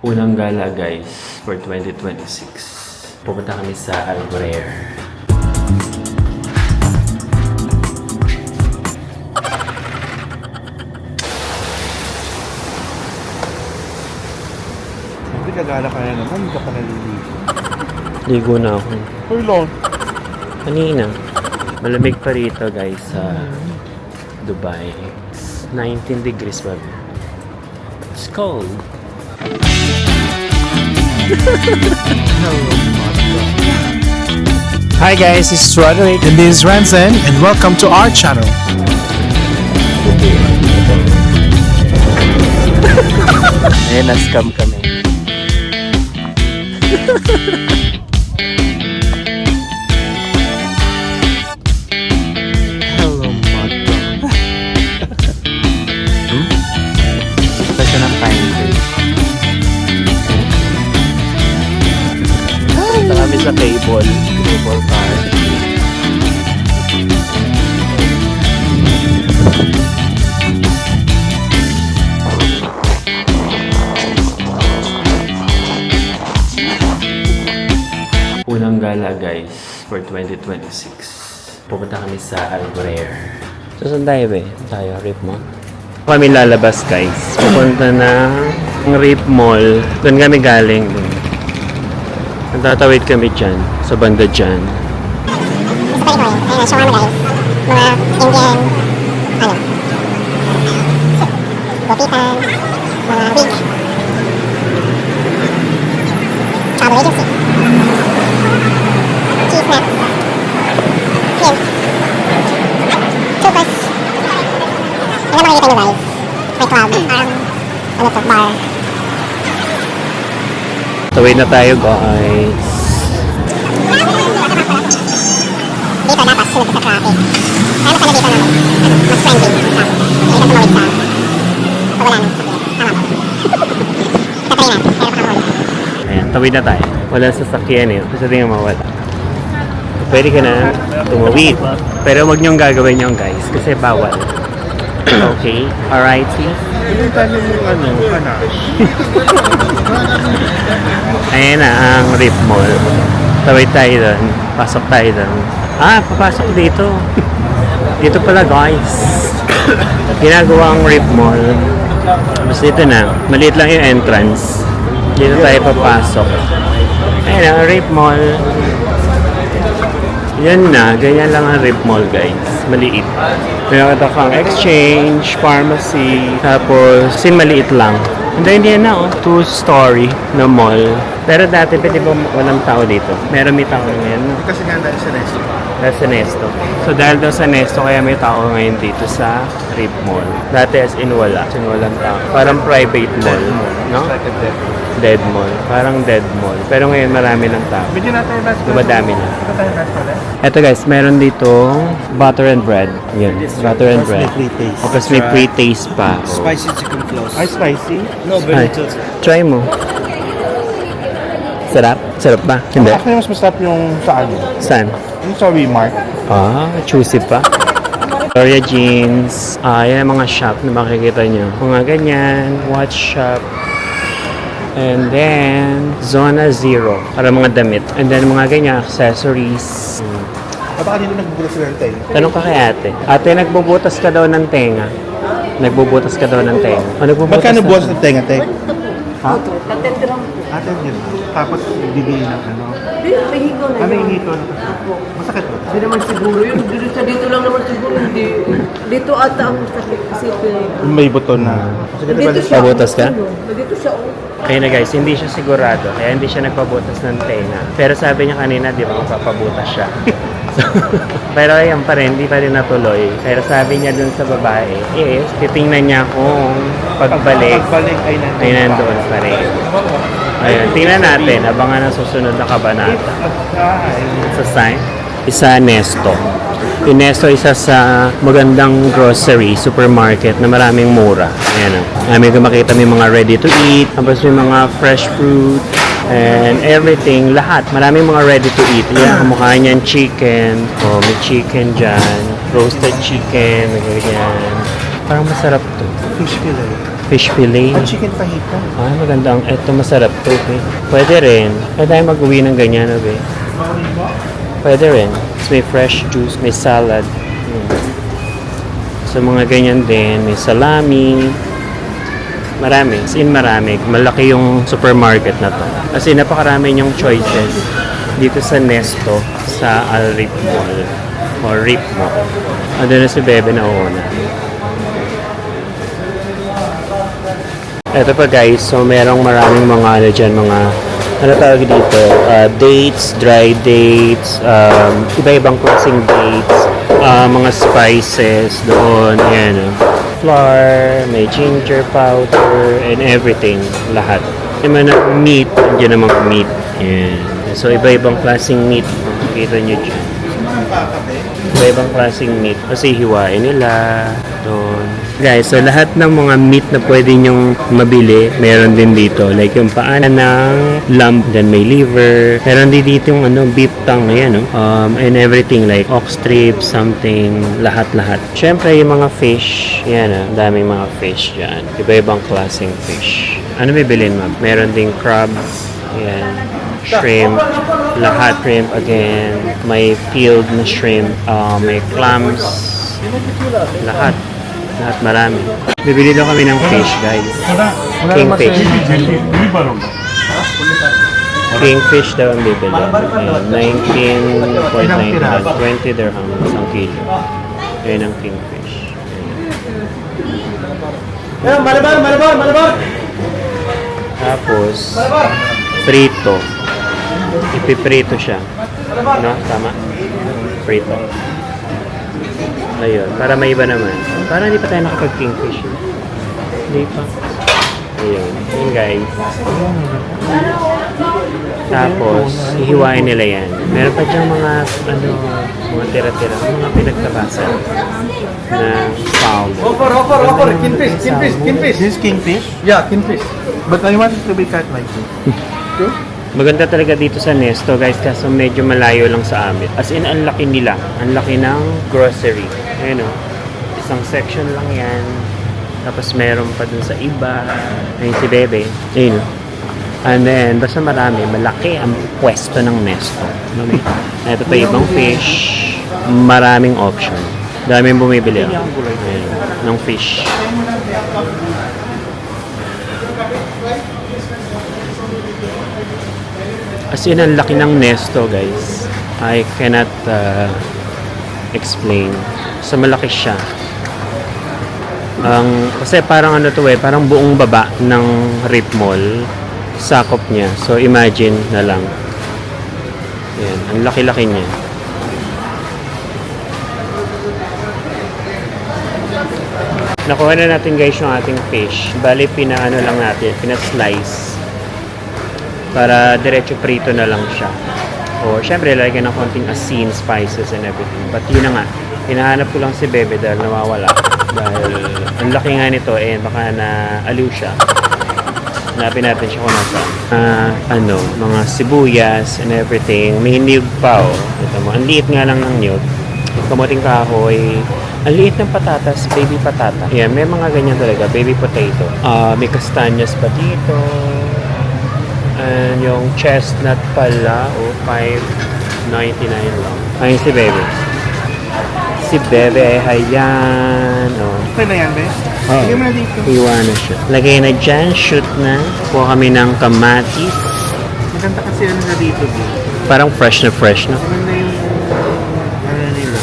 Unang gala guys for 2026. Pupunta kami sa Albuquerque. Hindi kagala ka na naman, hindi ka pa naliligo. Ligo na ako. Uy, long. Kanina. Malamig pa rito guys sa Dubai. It's 19 degrees pa. It's cold. Hi guys, this is Roderick and this is Ranzen and welcome to our channel. Ayan, na-scam kami. Hello, Madra. Ito siya ng pine tree. Punta kami sa cable car. Unang gala guys for 2026. Pupunta kami sa Albuquerque. So saan tayo ba? Tayo, Rip Mall. Kami lalabas guys. Pupunta na ng Rip Mall. Doon kami galing. Nagtatawid kami dyan. Sa banda dyan. Sa Pinoy, ayun, show mo guys. Mga Indian, gupitan, mga wig, travel agency, cheese snacks, cream, toothbrush. Ano makikita nyo guys? May club, parang, bar. Tawid na tayo guys. Dito dapat sunod sa traffic. Kaya masala dito naman. Mas friendly ang traffic. Hindi ka tumawid sa wala nang sakyan. Tama ba? Tatry natin. Pero baka mahuli. Ayan, tawid na tayo. Wala sasakyan eh. Kasi tingnan mo wala. Pwede ka na tumawid. Pero wag niyong gagawin yung guys. Kasi bawal. Okay? Alright, see? Pinunta nyo yung panache. Ayan na ang Rip Mall. Tawid tayo doon. Pasok tayo doon. Papasok dito. Dito pala guys. Ginagawa ang Rip Mall. Mas dito na. Maliit lang yung entrance. Dito tayo papasok. Ayan ang Rip Mall. Yan na. Ganyan lang ang Rip Mall guys. Maliit. May nakita kang exchange, pharmacy, tapos maliit lang. Hindi yan na oh. 2-story na mall. Pero dati pwede ba walang tao dito? May tao ngayon. Kasi nga dahil sa resto. Dahil sa Nesto. So dahil daw sa Nesto, kaya may tao ngayon dito sa Rip Mall. Dati as in wala. As in walang tao. Parang private mall. No? It's like a dead mall. Dead mall. Parang dead mall. Pero ngayon marami ng tao. Bigyan natin yung last Dumadami na. Ito tayo last pala. Eto guys, meron dito butter and bread. Yan. Butter and bread. pre-taste. Tapos may pre-taste pa. Spicy chicken floss. Ay, spicy? No, Ay, very little. try mo. Sarap? Sarap ba? Hindi. Ako yung mas masarap yung sa ano. Saan? Yung sa Wemark. Juicy pa. Victoria Jeans. Yan ang mga shop na makikita nyo. Mga ganyan. Watch shop. And then, Zona Zero. Para mga damit. And then, mga ganyan, accessories. Baka dito nagbubulas sila ng tayo. Tanong ka kay ate. Ate, nagbubutas ka daw ng tenga. Nagbubutas ka daw ng tenga. O, nagbubutas Magkano ng- buwas ng tenga, te? Ha? Katente lang. Ate, yun. Tapos, bibili ng ano. Hindi, may higo na Ano yun. yung hito? Masakit ba? Hindi naman siguro yun. Dito lang naman siguro. Hindi. Dito ata ang sakit kasi May buto na. Sige, diba? dito siya. Pabutas ka? Dito siya. Oh. Kaya na guys, hindi siya sigurado. Kaya hindi siya nagpabutas ng tenga. Pero sabi niya kanina, di ba, magpapabutas siya. Pero ayan pa rin, hindi pa rin natuloy. Pero sabi niya dun sa babae, titingnan niya kung pagbalik Pagbalik ay ay nandoon pa rin. Ayun, tingnan natin, abangan ang susunod na kabanata. Sa sign, isa Nesto. Yung Nesto, isa sa magandang grocery, supermarket na maraming mura. Ayan o. May makita may mga ready to eat, tapos may mga fresh fruit, and everything, lahat. Maraming mga ready to eat. Yan, kamukha niyan chicken. Oh, may chicken dyan. Roasted chicken, ganyan. Parang masarap to. Fish fillet. Fish fillet. Chicken fajita. Ah, magandang. Ito masarap to. Okay. Pwede rin. Pwede tayo mag-uwi ng ganyan, okay? Pwede rin. Tapos may fresh juice, may salad. So mga ganyan din. May salami. Marami. As in marami. Malaki yung supermarket na to. As in napakarami yung choices dito sa Nesto sa Al Rip Mall. O Rip Mall. Ano na si Bebe na uuna. Ito pa guys, so merong maraming mga ano dyan, mga ano tawag dito, dates, dry dates, iba-ibang klaseng dates, mga spices doon, ayan, flour, may ginger powder, and everything, lahat. May mga meat, andyan namang meat, ayan. So iba-ibang klaseng meat, makikita nyo dyan. Iba-ibang klaseng meat, kasi hiwain nila, doon. Guys, so lahat ng mga meat na pwede nyong mabili, meron din dito. Like yung paan ng lamb, then may liver. Meron din dito yung beef tongue, ayan, no? And everything like ox strips, something, lahat-lahat. Siyempre, yung mga fish, yan, daming mga fish dyan. Iba-ibang klaseng fish. Ano bibilin mo? Meron ding crab, ayan, shrimp, lahat shrimp again. May field na shrimp, may clams, lahat. Lahat marami. Bibili daw kami ng fish, guys. Kingfish. Kingfish daw ang bibili. Ayan, 19.99. 20 dirham isang kilo. Ayan ang kingfish. Tapos, prito. Ipiprito siya. No? Tama? Prito. Ayun, para may iba naman. Para hindi pa tayo nakapag-kingfish. Hindi pa. Ayun. Yun guys. Tapos, hihiwain nila yan. Meron pa dyan mga, mga tira-tira. Mga pinagtabasan na fowl. Offer. Kingfish. This is kingfish? Yeah, kingfish. But I want it to be cut like this. True? Maganda talaga dito sa Nesto guys kasi medyo malayo lang sa amin. As in, ang laki nila. Ang laki ng grocery. Ayun o. Isang section lang yan. Tapos meron pa dun sa iba. Ayun si Bebe. Ayun o. And then, basta marami. Malaki ang pwesto ng Nesto. Ito pa ibang fish. Maraming option. Daming bumibili. Ayun, ng fish. As in, ang laki ng Nesto, guys. I cannot explain. So, malaki siya. Kasi parang parang buong baba ng Rip Mall. Sakop niya. So, imagine na lang. Yan. Ang laki-laki niya. Nakuha na natin, guys, yung ating fish. Bali, pina-slice. Para diretso prito na lang siya. O, syempre, lagyan ng konting asin, spices, and everything. But yun na nga, hinahanap ko lang si Bebe dahil nawawala. Dahil, ang laki nga nito, baka na-aliw siya. Hanapin natin siya kung nasa. Mga sibuyas and everything. May niyog pa, o. Ito mo, ang liit nga lang ng niyog. Kamuting kahoy. Ang liit ng patatas, baby patata. Yan, may mga ganyan talaga, baby potato. May kastanyas pa dito. And yung chestnut pala, $5.99 lang. Ayun si Bebe. Si Bebe, ayan. Okay na yan, be? Oh, Lagyan mo na dito. iwa na siya. Lagay na dyan, shoot na. Kuha kami ng kamatis. Maganda kasi na dito, be. Parang fresh na fresh, no? Maganda yung nila.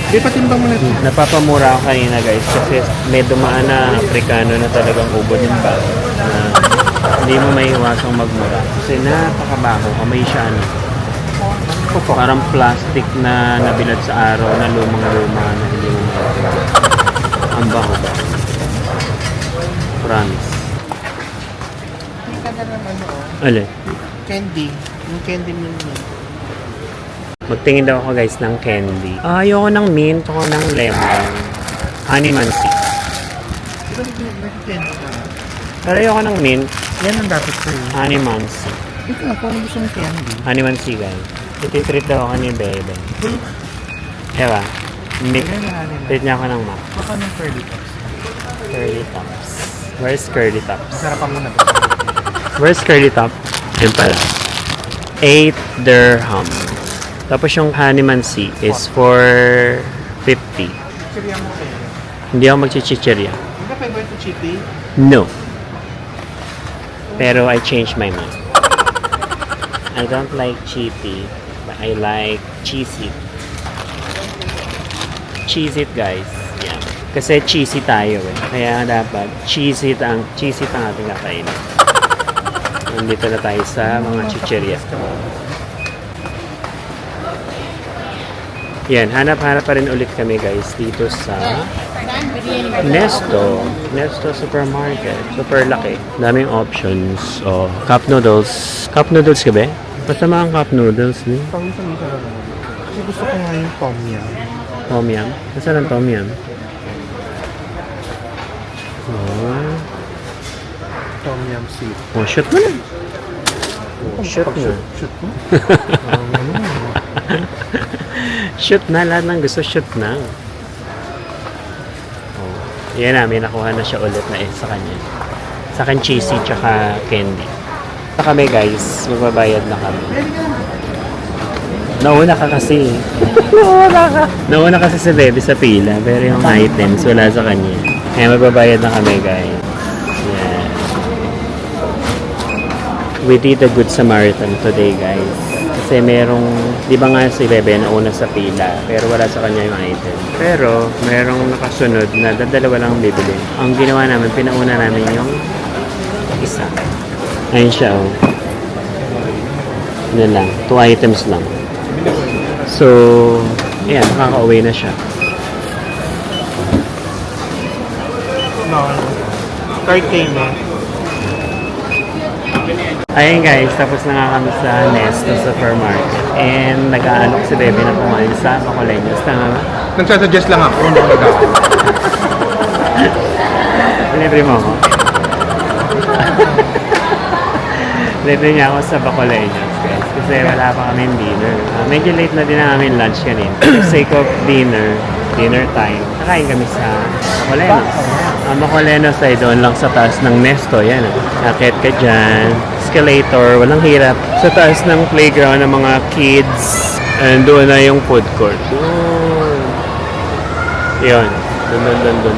Be, patimbang mo na dito. Napapamura ako kanina, guys, kasi may dumaan na Afrikano na talagang ubod yung bag. Hindi mo may iwasang magmura. Kasi napakabaho. Kamay siya, parang plastic na nabilad sa araw na lumang-luma na hindi mo makakita. Ang baho ba? Promise. Hindi ka na naman, Alin? Candy. Yung candy mo yun. Magtingin daw ako, guys, ng candy. Ayoko ng mint, ako ng lemon. Honeymancy. Ito candy ka. Pero ayoko ng mint. Yan ang dapat sa'yo. Honeymancy. Ito nga, kung ano gusto mong candy. Honeymancy, guys. Ititreat daw ako ni Bebe. Diba? Treat niya ako ng Mac. Baka ng curly tops. Curly tops. Where's curly tops? Sarapan mo na. Where's curly top? Yun pala. 8 dirham. Tapos yung Hanimansi is for 50. Chichirya mo kayo. Hindi ako magchichichirya. Hindi ka favorite to chippy? No. Pero I changed my mind. I don't like cheapy, but I like cheese it. Cheese it, guys. Yeah. Kasi cheesy tayo eh. Kaya dapat cheese it ang ating kakainin. Nandito na tayo sa mga chichirya. Yan, hanap-hanap pa rin ulit kami guys dito sa Nesto Supermarket. Super laki. Daming options. Oh, cup noodles. Cup noodles ka ba? Basta mga cup noodles. Pawisan-wisan na naman. Kasi gusto ko nga yung tom yum. Tom yum. Nasaan ang tom yum? Oh, Tom yum soup. oh shoot mo na. Oh, shoot na. Shoot mo? Shoot na. Lahat ng gusto shoot na. Oh, yan na. May nakuha na siya ulit na sa kanya. Sa akin cheesy tsaka candy. Na kami guys. Magbabayad na kami. Nauna ka kasi. Nauna kasi si Bebe sa pila. Pero yung items wala sa kanya. Kaya magbabayad na kami guys. Yan. We did a good Samaritan today guys. Kasi merong, di ba nga si Bebe nauna sa pila, pero wala sa kanya yung item. Pero merong nakasunod na dalawa lang bibili. Ang ginawa namin, pinauna namin yung isa. Ayun siya oh. Yan lang, 2 items lang. So, ayan, makaka-uwi na siya. No. 3K na. Ayun guys, tapos na nga kami sa Nesto Supermarket. And nag-aalok si Bebe na kumain sa Macoleños. Tama ba? Nagsasuggest lang ako nung nag-ako. Libre mo ako? Libre niya ako sa Bacoleños guys. Kasi wala pa kami dinner. Medyo late na din ang aming lunch kanina. For sake of dinner time, nakain kami sa Bacoleños. Ang Bacoleños ay doon lang sa taas ng Nesto. Yan. Akit ka dyan. Escalator. Walang hirap. Sa taas ng playground ng mga kids. And doon na yung food court. Doon. Yun. Doon.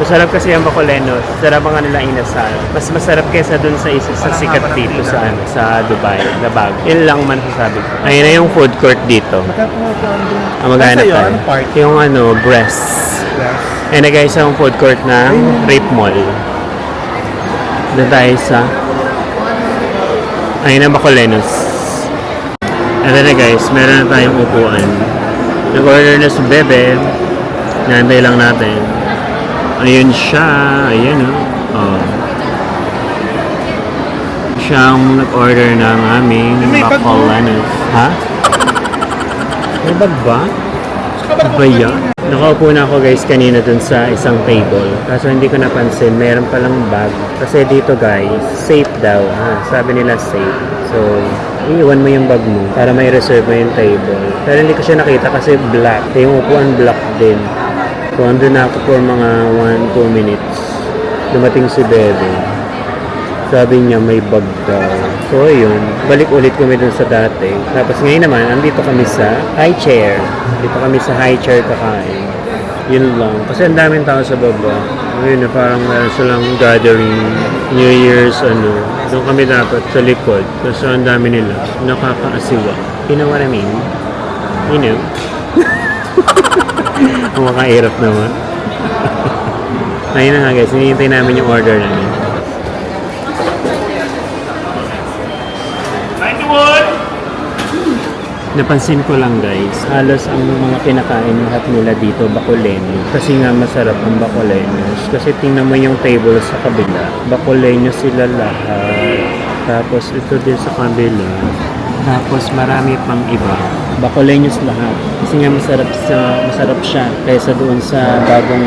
Masarap kasi ang Bacoleños. Sarap ang kanila inasal. Mas masarap kaysa dun sa isa sa sikat dito sa Dubai na bago. Yun lang man sasabi ko. Ayun na yung food court dito. Ang maghanap Basta yun, tayo. anong part? Yung breasts. Ayun na guys, ang food court ng Rape Mall. Doon tayo sa ayun ang Bacoleños. Ito na guys, meron na tayong upuan. Nag-order na si Bebe. Nantay lang natin. Ayun siya. Ayan oh. Siyang nag-order ng aming May bag mo. Bacoleños. Ha? May bag ba? Ba yan? Nakaupo na ako guys kanina dun sa isang table. Kaso hindi ko napansin, meron palang bag. Kasi dito guys, safe daw. Sabi nila safe. So, iiwan mo yung bag mo para may reserve mo yung table. Pero hindi ko siya nakita kasi black. Yung upuan black din. So, andun na ako for mga 1-2 minutes. Dumating si Bebe. Sabi niya may bag daw. So, ayun. Balik ulit kami dun sa dati. Tapos ngayon naman, andito kami sa high chair. Dito kami sa high chair kakain. Yun lang. Kasi ang daming tao sa baba. Ayun na parang meron silang gathering. New Year's Doon kami dapat sa likod. Kasi ang dami nila. Nakakaasiwa. You know what I mean? You know? Makahirap naman. Ayun na nga guys. Hinihintay namin yung order namin. Napansin ko lang guys, halos ang mga kinakain lahat nila dito Bacoleños. Kasi nga masarap ang Bacoleños. Kasi tingnan mo yung table sa kabila. Bacoleños sila lahat. Tapos ito din sa kabila. Tapos marami pang iba. Bacoleños lahat. Kasi nga masarap siya kaysa doon sa bagong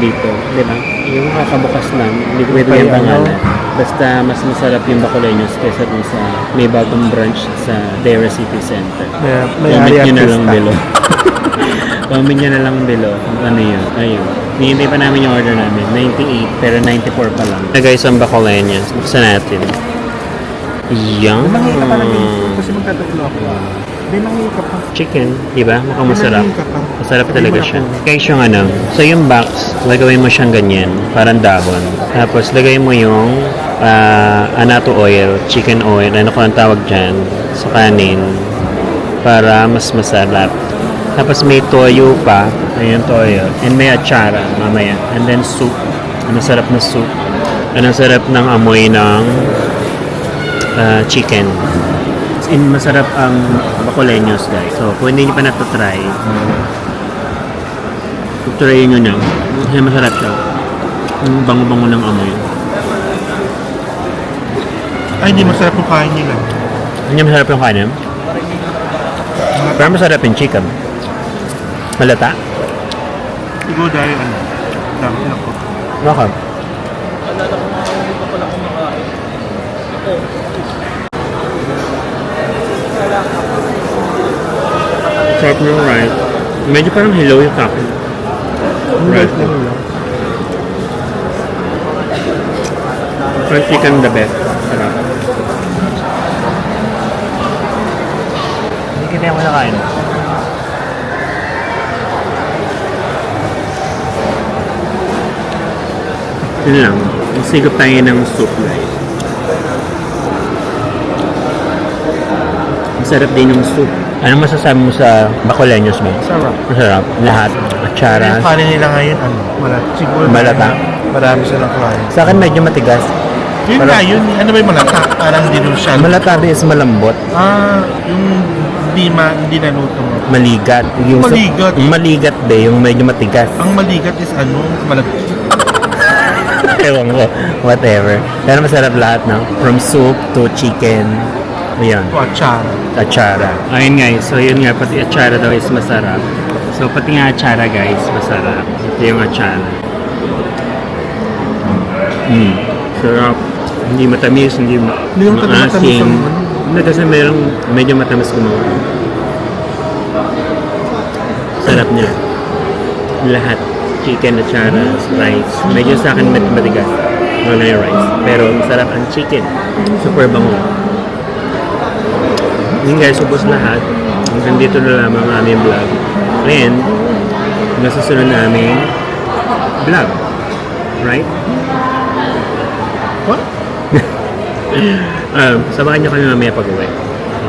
dito. Diba? Yung kakabukas lang, hindi ko pwede yung pangalan. Basta mas masarap yung Bacoleños kaysa dun sa may bagong branch sa Dera City Center. May Comment nyo na artista. lang below. Comment nyo na lang below kung ano yun. Ayun. Hinihintay pa namin yung order namin. 98, pero 94 pa lang. Na guys, ang bakulenyas. Buksan natin. Yan. Manghihika pa namin. Kasi magtatulo ako. May manghihika pa. Chicken, di ba? Mukhang masarap. Manghihika pa. Masarap talaga siya. Guys, yung ano, so yung box, lagawin mo siyang ganyan, parang dahon. Tapos, lagay mo yung anato oil, chicken oil, ano ko ang tawag dyan, sa kanin, para mas masarap. Tapos, may toyo pa, ayun toyo, and may atsara, mamaya. And then, soup. Ang sarap na soup. Ang sarap ng amoy ng chicken. Masarap ang bakulenyos, guys. So, kung hindi nyo pa natatry, try nyo na. Kasi masarap siya. Ang bango-bango ng amoy. Ay, hindi masarap yung kain nila. Hindi masarap yung kanin. Pero masarap yung chicken. Malata. Siguro dahil ano. Dami lang ko. Bakit? Sarap ng rice. Medyo parang hello yung kape. Rice na hello. Parang chicken the best. Sarap. Hindi kita ako nakain. Yun lang. Sigap tayo ng soup guys. Masarap din yung soup. Anong masasabi mo sa bakulenyos mo? Sarap. Masarap. Lahat. Atsara. Yung kanin nila ngayon, ano, malata. Siguro Malata. Marami silang kain. Sa akin medyo matigas. Yun nga yun. Ano ba yung malata? Parang hindi nun siya. Malata din is malambot. Yung hindi naluto mo. Maligat. Yung Maligat. Yung maligat be, yung medyo matigas. Ang maligat is ano, malagkit. Ewan ko. Whatever. Pero masarap lahat, no? From soup to chicken. Ayan. Ito atsara. Atsara. Ayun guys, so yun nga, pati atsara daw is masarap. So pati nga atsara guys, masarap. Ito yung atsara. Sarap. Hindi matamis, hindi Hindi yung matamis maasim. ang ano. Hindi kasi merong medyo matamis gumawa. Sarap niya. Lahat. Chicken, atsara, rice. Medyo sa akin matigas. Wala yung rice. Pero masarap ang chicken. Super bango. Yun guys, ubos lahat. Hanggang dito na lamang ang aming vlog. And, nasusunod na aming vlog. Right? What? Sabahan nyo kami mamaya pag-uwi.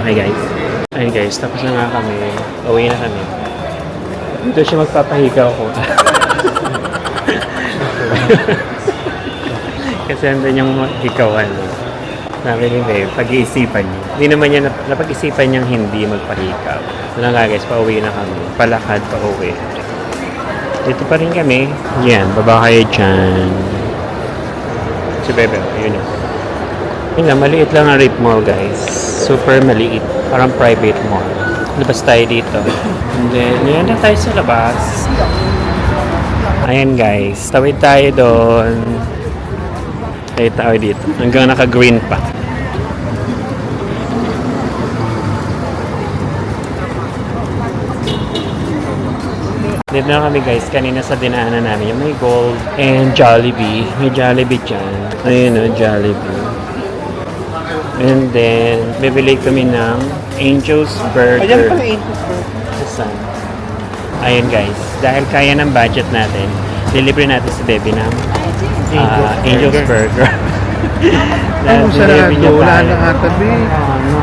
Okay guys? Ayun guys, tapos na nga kami. Uwi na kami. Dito siya magpapahigaw ko. Kasi andun yung hikawan. Sabi ni Babe, pag-iisipan niyo. Hindi naman niya napag-isipan niyang hindi magpahikaw. So nga guys, pauwi na kami. Palakad pa uwi. Dito pa rin kami. Yan, baba kayo dyan. Si Bebe, ayun yun. Yun lang, maliit lang ang Rip Mall guys. Super maliit. Parang private mall. Labas tayo dito. And then, yan na tayo sa labas. Ayan guys, tawid tayo doon. Tayo tayo dito. Hanggang naka-green pa. Dito na kami guys, kanina sa dinaanan namin yung may Gold and Jollibee. May Jollibee dyan. Ayun o, Jollibee. And then, bibili kami ng Angel's Burger. Ayan pala Angel's Burger. Saan? Ayun guys, dahil kaya ng budget natin, delivery natin si Bebe ng Angel's Burger. Dahil Ano, delivery niya sarado? Wala tayo. na ata, be. Ano?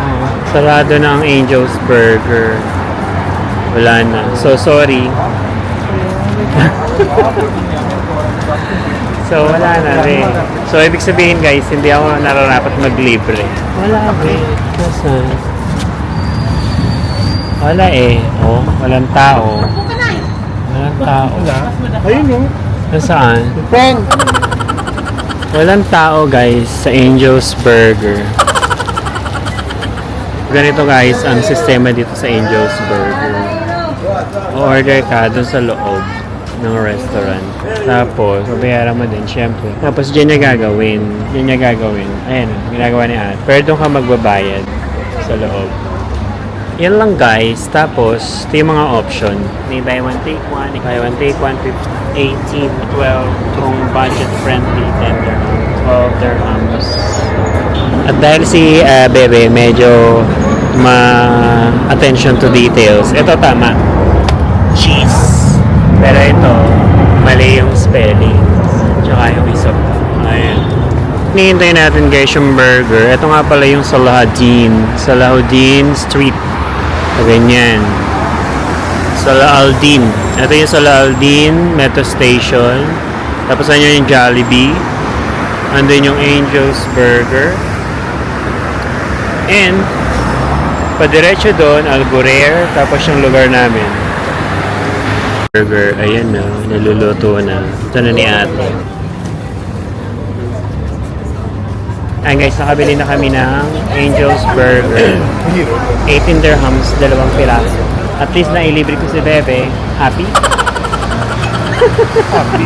Sarado na ang Angel's Burger. Wala na. So, sorry. So, wala na rin. So, ibig sabihin guys, hindi ako nararapat maglibre. Wala rin. Nasaan? Wala eh. Oh, walang tao. Walang tao. Ayun yung. Nasaan? Friend. Walang tao guys sa Angel's Burger. Ganito guys ang sistema dito sa Angel's Burger. O-order ka dun sa loob ng restaurant. Tapos, babayaran mo din, syempre. Tapos, dyan niya gagawin. Dyan niya gagawin. Ayan, ginagawa ni Ate. Pero doon ka magbabayad sa loob. Yan lang guys. Tapos, ito yung mga option. May buy one, take one. Buy one, take one, 18, 12. Kung budget friendly, 10 dirhams. 12 dirhams. At dahil si Bebe medyo attention to details. Ito tama. Cheese. Pero ito, mali yung spelling. Tsaka yung isa pa. Ayan. Hinihintay natin guys yung burger. Ito nga pala yung Salahuddin. Salahuddin Street. So, ganyan. Salahuddin. Ito yung Salahuddin Metro Station. Tapos andyan yung Jollibee. Andun yung Angel's Burger. And, padiretso doon, Al Ghurair. Tapos yung lugar namin. Burger. Ayan na. Niluluto na. Ito na ni ate. Ayan guys, nakabili na kami ng Angel's Burger. 18 dirhams, 2 piraso. At least na ilibre ko si Bebe. Happy? Happy.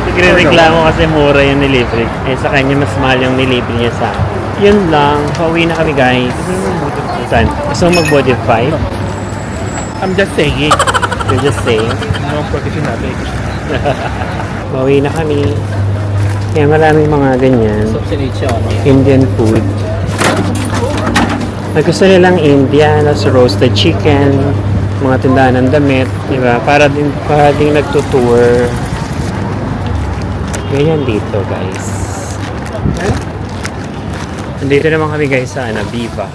Nagre-reklamo kasi mura yung nilibre. Eh sa kanya mas mahal yung nilibre niya sa akin. Yun lang. Pauwi na kami guys. Saan? Gusto mo mag-modify? I'm just saying. You're just saying. No professional. Pauwi na kami. Kaya maraming mga ganyan. Indian food. Pag gusto nilang Indian, roasted chicken, mga tindahan ng damit, diba? Para din nagtutour. Ganyan dito, guys. Nandito naman kami, guys, sa Viva.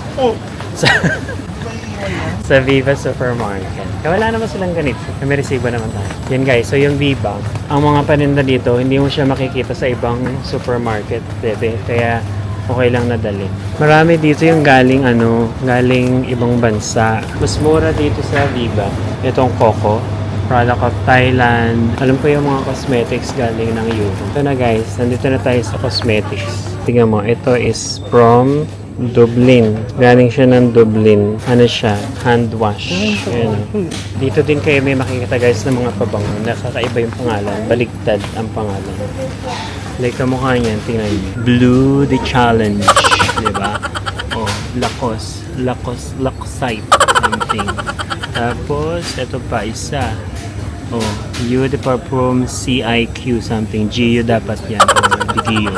Sa Viva Supermarket. Kaya wala naman silang ganito. May resibo naman tayo. Yan guys, so yung Viva, ang mga paninda dito, hindi mo siya makikita sa ibang supermarket, bebe. Kaya okay lang nadali. Marami dito yung galing ibang bansa. Mas mura dito sa Viva. Itong Coco, product of Thailand. Alam ko yung mga cosmetics galing ng Europe. Ito na guys, nandito na tayo sa cosmetics. Tingnan mo, ito is from Dublin. Galing siya ng Dublin. Ano siya? Hand wash. Ayan. Dito din kayo may makikita guys ng mga pabango. Nakakaiba yung pangalan. Baligtad ang pangalan. Like kamukha niyan. Tingnan niyo. Blue the Challenge. Diba? Oh, Lacosite. Something. Tapos, ito pa isa. Oh, You the Perfume CIQ something. GU dapat yan. Oh, GU.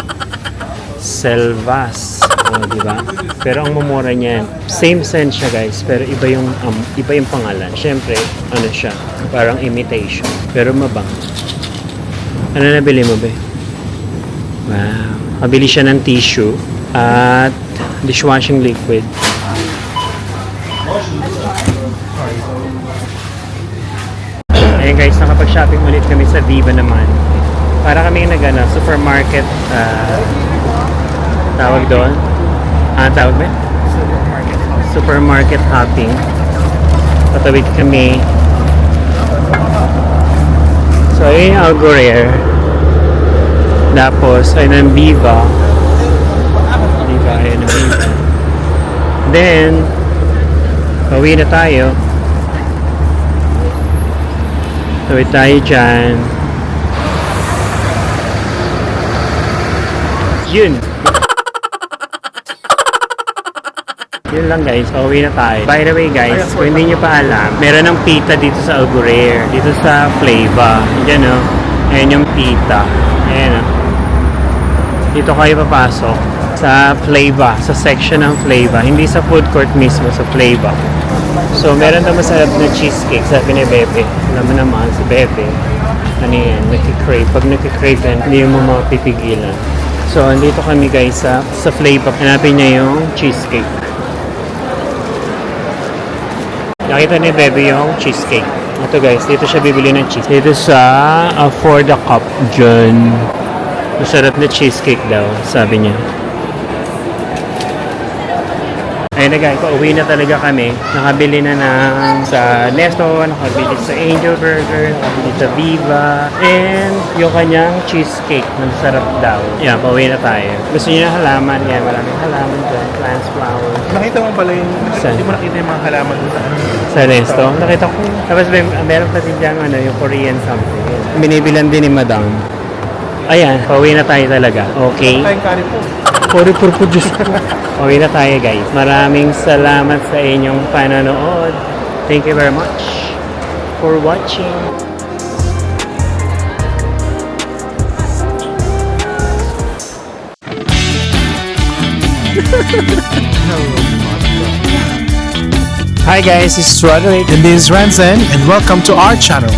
Selvas. Oh, di ba? Pero ang mumura niyan, same scent siya guys, pero iba yung pangalan. Syempre, ano siya, parang imitation, pero mabango. Ano nabili mo, be? Wow. Nabili siya ng tissue at dishwashing liquid. Ayun guys, nakapag-shopping ulit kami sa Viva naman. Para kami supermarket, tawag doon. Tawag ba? Supermarket hopping. Patawid kami. So, ayun yung Al Ghurair. Tapos, ayun ang Viva. Viva, ayun ang Viva. Then, pauwi na tayo. Tawid tayo dyan. Yun. Yun lang guys, pauwi na tayo. By the way guys, kung hindi nyo pa alam, meron ng pita dito sa Al Ghurair, dito sa Flava. Yan o. Ayan yung pita. Ayan o. Dito kayo papasok sa Flava, sa section ng Flava. Hindi sa food court mismo, sa Flava. So, meron na masarap na cheesecake, sabi ni Bebe. Alam mo naman, si Bebe, ano yan, nakikrave. Pag nakikrave yan, hindi mo mapipigilan. So, andito kami guys sa Flava. Hanapin niya yung cheesecake. Nakita ni Bebe yung cheesecake. Ito guys, dito siya bibili ng cheese. Dito sa For the Cup dyan. Masarap na cheesecake daw, sabi niya. Ayun na guys, pauwi na talaga kami. Nakabili na sa Nesto, nakabili sa Angel Burger, nakabili sa Viva, and yung kanyang cheesecake na sarap daw. Yan, pauwi na tayo. Gusto niyo na halaman? Yan, maraming halaman dyan. Plants, flowers. Nakita mo pala yung... Saan? Hindi mo nakita yung mga halaman doon sa ano. Sa Nesto? Nakita ko. Tapos meron pa din dyan yung Korean something. Binibilan din ni Madam. Ayan, pauwi na tayo talaga. Okay. Tayong curry po. Sorry for produce ko. Uwi na tayo guys. Maraming salamat sa inyong panonood. Thank you very much for watching. Hi guys, this is Roderick and this is Ranzen and welcome to our channel.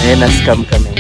Ayun, na-scam kami.